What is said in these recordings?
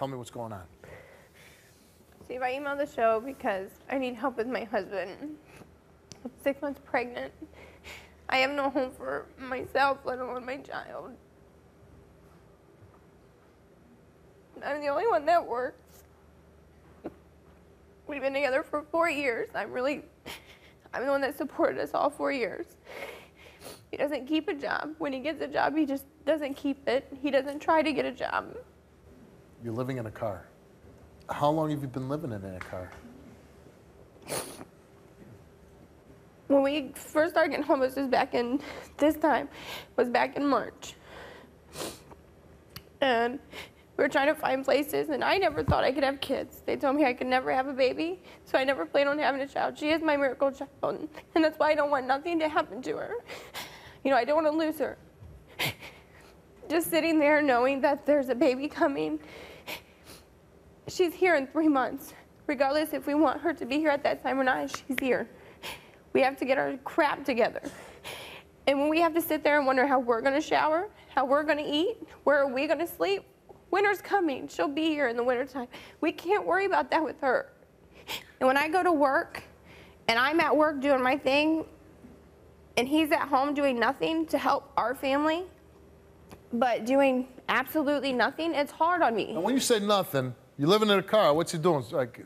Tell me what's going on. Steve, I emailed the show because I need help with my husband. I'm 6 months pregnant. I have no home for myself, let alone my child. I'm the only one that works. We've been together for 4 years. I'm the one that supported us all 4 years. He doesn't keep a job. When he gets a job, he just doesn't keep it. He doesn't try to get a job. You're living in a car. How long have you been living in a car? When we first started getting homeless was back in March. And we were trying to find places, and I never thought I could have kids. They told me I could never have a baby, so I never planned on having a child. She is my miracle child, and that's why I don't want nothing to happen to her. You know, I don't want to lose her. Just sitting there knowing that there's a baby coming. She's here in 3 months. Regardless if we want her to be here at that time or not, she's here. We have to get our crap together. And when we have to sit there and wonder how we're going to shower, how we're going to eat, where are we going to sleep, winter's coming. She'll be here in the wintertime. We can't worry about that with her. And when I go to work, and I'm at work doing my thing, and he's at home doing nothing to help our family, but doing absolutely nothing, it's hard on me. And when you say nothing, you're living in a car. What's he doing? Like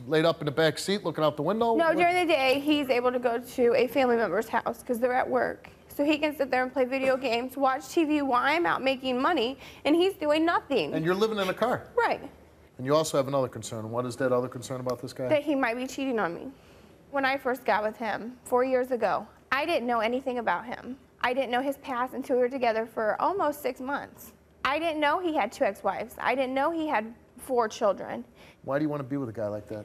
laid up in the back seat, looking out the window? No, during the day, he's able to go to a family member's house because they're at work. So he can sit there and play video games, watch TV while I'm out making money, and he's doing nothing. And you're living in a car. Right. And you also have another concern. What is that other concern about this guy? That he might be cheating on me. When I first got with him 4 years ago, I didn't know anything about him. I didn't know his past until we were together for almost 6 months. I didn't know he had 2 ex-wives. I didn't know he had 4 children. Why do you want to be with a guy like that?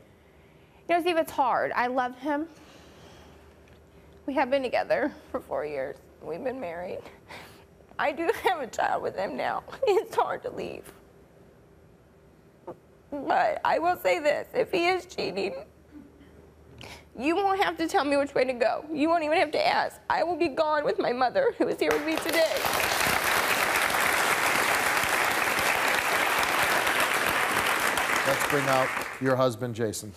You know, Steve, it's hard. I love him. We have been together for 4 years. We've been married. I do have a child with him now. It's hard to leave. But I will say this, if he is cheating, you won't have to tell me which way to go. You won't even have to ask. I will be gone with my mother, who is here with me today. Let's bring out your husband, Jason.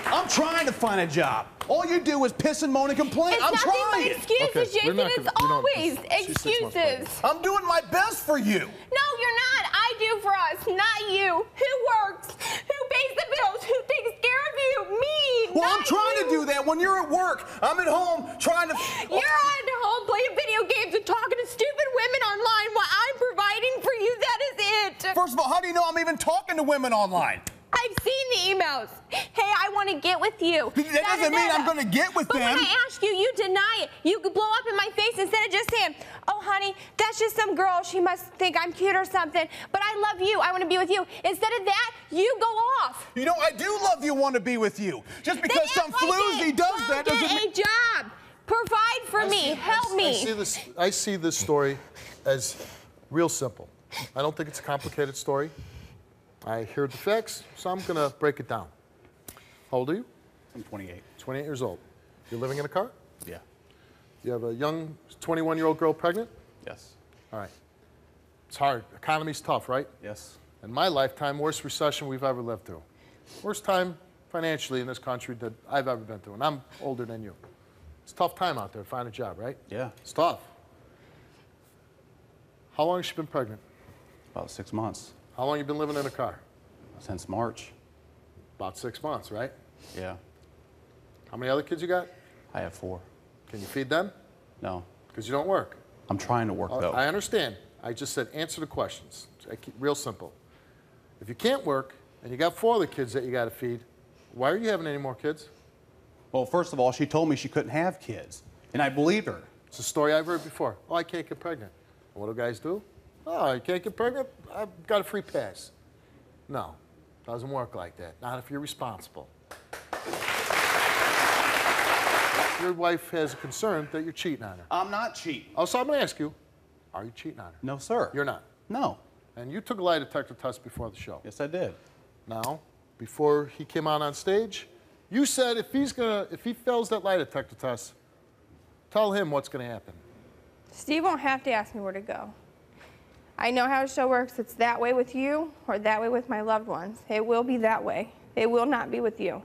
I'm trying to find a job. All you do is piss and moan and complain. It's I'm nothing trying. but excuses, Jason. It's always excuses. I'm doing my best for you. No, you're not. I do for us, not you. Who works? Who pays the bills? Who takes care of you? Me. Well, not I'm trying you. to do that when you're at work. I'm at home trying to... You're at home playing video games and talking to stupid women online while I'm providing for you. That is it. First of all, how do you know I'm even talking to women online? I've seen the emails. Hey, I want to get with you. That doesn't mean I'm going to get with them. But when I ask you, you deny it. You could blow up in my face instead of just saying, oh, honey, that's just some girl. She must think I'm cute or something. But I love you. I want to be with you. Instead of that, you go off. You know, I do love you, want to be with you. Just because some floozy does that doesn't mean... Get a job. Provide for me. Help me. I see this story as real simple. I don't think it's a complicated story. I hear the facts, so I'm going to break it down. How old are you? I'm 28. 28 years old. You're living in a car? Yeah. You have a young 21-year-old girl pregnant? Yes. All right. It's hard. Economy's tough, right? Yes. In my lifetime, worst recession we've ever lived through. Worst time financially in this country that I've ever been through, and I'm older than you. It's a tough time out there to find a job, right? Yeah. It's tough. How long has she been pregnant? About 6 months. How long have you been living in a car? Since March. About 6 months, right? Yeah. How many other kids you got? I have 4. Can you feed them? No. Because you don't work. I'm trying to work, though. I understand. I just said answer the questions. Real simple. If you can't work and you got 4 other kids that you got to feed, why are you having any more kids? Well, first of all, she told me she couldn't have kids, and I believed her. It's a story I've heard before. Oh, I can't get pregnant. And what do guys do? Oh, you can't get pregnant? I've got a free pass. No, doesn't work like that. Not if you're responsible. Your wife has a concern that you're cheating on her. I'm not cheating. Oh, so I'm going to ask you, are you cheating on her? No, sir. You're not? No. And you took a lie detector test before the show. Yes, I did. Now, before he came out on stage, you said if he fails that lie detector test, tell him what's going to happen. Steve won't have to ask me where to go. I know how a show works. It's that way with you or that way with my loved ones. It will be that way. It will not be with you.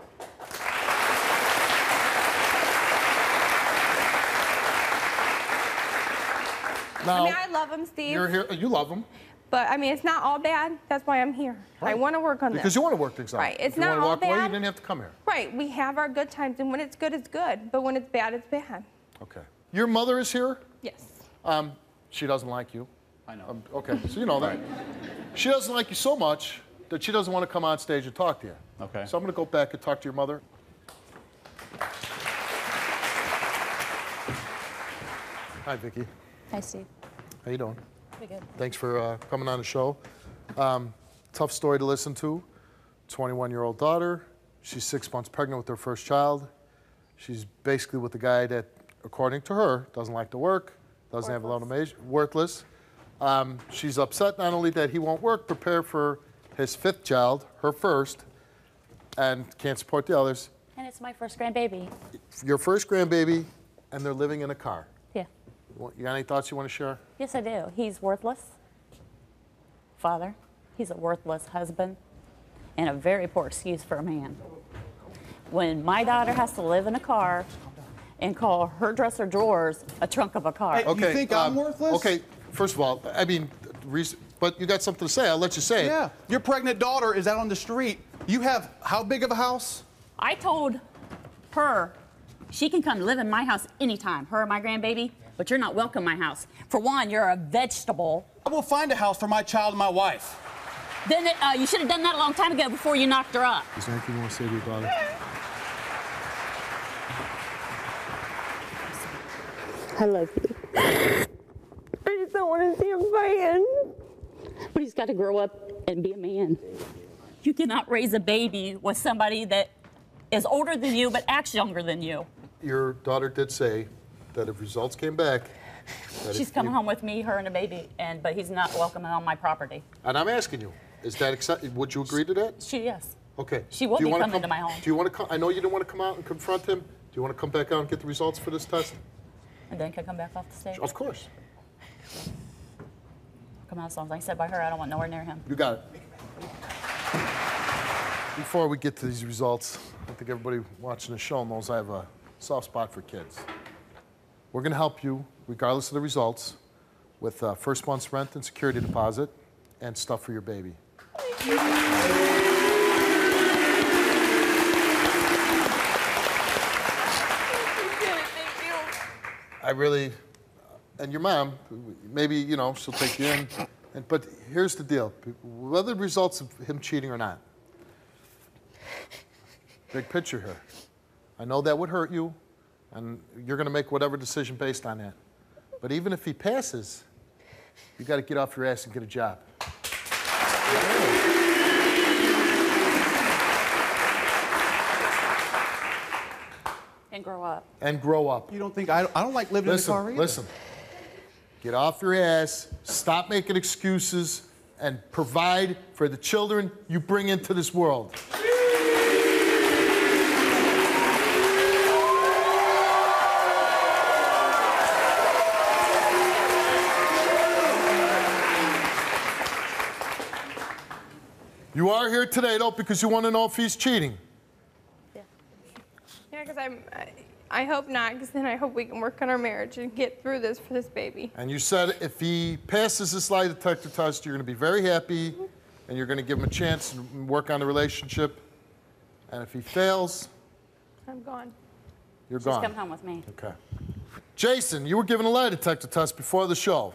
Now, I mean, I love him, Steve. You're here. You love him. But, I mean, it's not all bad. That's why I'm here. Right. I want to work on this. Because you want to work things out. Right. It's if you not want to all walk bad. away, you didn't have to come here. Right. We have our good times, and when it's good, it's good. But when it's bad, it's bad. Okay. Your mother is here? Yes. She doesn't like you. I know. Okay, so you know that. She doesn't like you so much that she doesn't want to come on stage and talk to you. Okay. So I'm going to go back and talk to your mother. Hi, Vicki. Hi, Steve. How you doing? Pretty good. Thanks for coming on the show. Tough story to listen to. 21-year-old daughter. She's 6 months pregnant with her first child. She's basically with a guy that, according to her, doesn't like to work, doesn't have a lot of worthless. She's upset not only that he won't work, prepare for his 5th child, her first, and can't support the others. And it's my first grandbaby. Your first grandbaby, and they're living in a car. Yeah. You got any thoughts you want to share? Yes, I do. He's worthless. Father. He's a worthless husband. And a very poor excuse for a man. When my daughter has to live in a car and call her dresser drawers a trunk of a car. Hey, Okay, you think I'm worthless? Okay, first of all, I mean, but you got something to say. I'll let you say it. Yeah. Your pregnant daughter is out on the street. You have how big of a house? I told her she can come live in my house anytime, her and my grandbaby, but you're not welcome in my house. For one, you're a vegetable. I will find a house for my child and my wife. Then you should have done that a long time ago before you knocked her up. Is there anything you want to say to your daughter? I love you. I just don't want to see him fighting. But he's got to grow up and be a man. You cannot raise a baby with somebody that is older than you but acts younger than you. Your daughter did say that if results came back, that She's coming home with me, her and a baby, but he's not welcome on my property. And I'm asking you, is that would you agree to that? Yes. Okay. She will Do you be wanna coming to my home. Do you want to come? I know you didn't want to come out and confront him. Do you want to come back out and get the results for this test? And then can I come back off the stage? Of course. Come out as long as I said by her, I don't want nowhere near him. You got it. Before we get to these results, I think everybody watching the show knows I have a soft spot for kids. We're going to help you, regardless of the results, with first month's rent and security deposit and stuff for your baby. I really, and your mom, maybe, you know, she'll take you in. But here's the deal. What are the results of him cheating or not? Big picture here. I know that would hurt you, and you're going to make whatever decision based on that. But even if he passes, you got to get off your ass and get a job. And grow up. And grow up. You don't think I don't like living in the car either. Listen. Get off your ass, stop making excuses, and provide for the children you bring into this world. You are here today, though, because you want to know if he's cheating. Yeah, because I hope not, because then I hope we can work on our marriage and get through this for this baby. And you said if he passes this lie detector test, you're going to be very happy, and you're going to give him a chance to work on the relationship. And if he fails, I'm gone. you're She's gone. coming home with me. Okay. Jason, you were given a lie detector test before the show,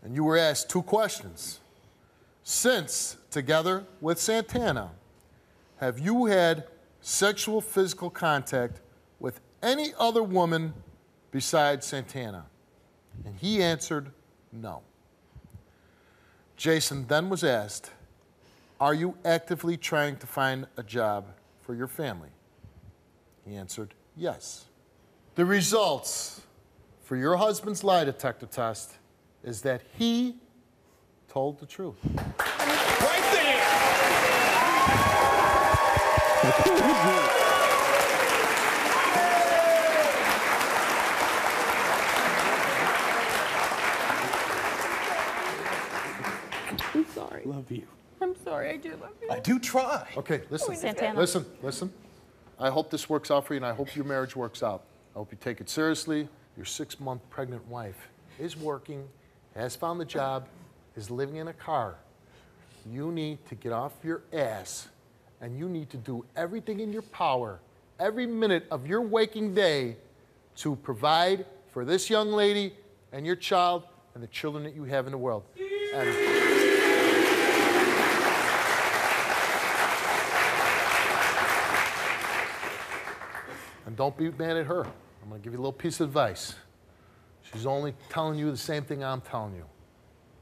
and you were asked 2 questions. Since together with Santana, have you had sexual physical contact with any other woman besides Santana? And he answered no. Jason then was asked, are you actively trying to find a job for your family? He answered yes. The results for your husband's lie detector test is that he told the truth. Right there! I'm sorry. Love you. I'm sorry, I do love you. I do try. Okay, listen, Santana. listen. I hope this works out for you, and I hope your marriage works out. I hope you take it seriously. Your 6-month pregnant wife is working, has found the job, is living in a car. You need to get off your ass, and you need to do everything in your power, every minute of your waking day, to provide for this young lady and your child and the children that you have in the world. And don't be mad at her. I'm going to give you a little piece of advice. She's only telling you the same thing I'm telling you.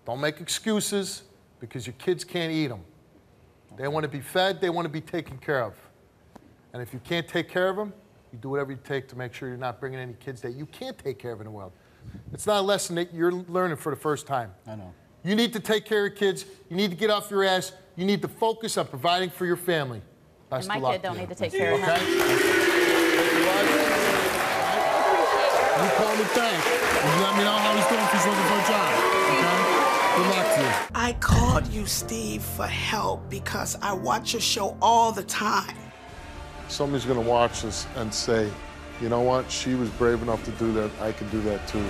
Don't make excuses because your kids can't eat them. They want to be fed, they want to be taken care of. And if you can't take care of them, you do whatever you take to make sure you're not bringing any kids that you can't take care of in the world. It's not a lesson that you're learning for the first time. I know. You need to take care of your kids. You need to get off your ass. You need to focus on providing for your family. Best And of my luck kid don't to you. need to take care of him. Okay? You call me back. You let me know how he's doing if he's looking for a job. Okay? Good luck to you. I called you, Steve, for help because I watch your show all the time. Somebody's going to watch this and say, you know what? She was brave enough to do that. I can do that too.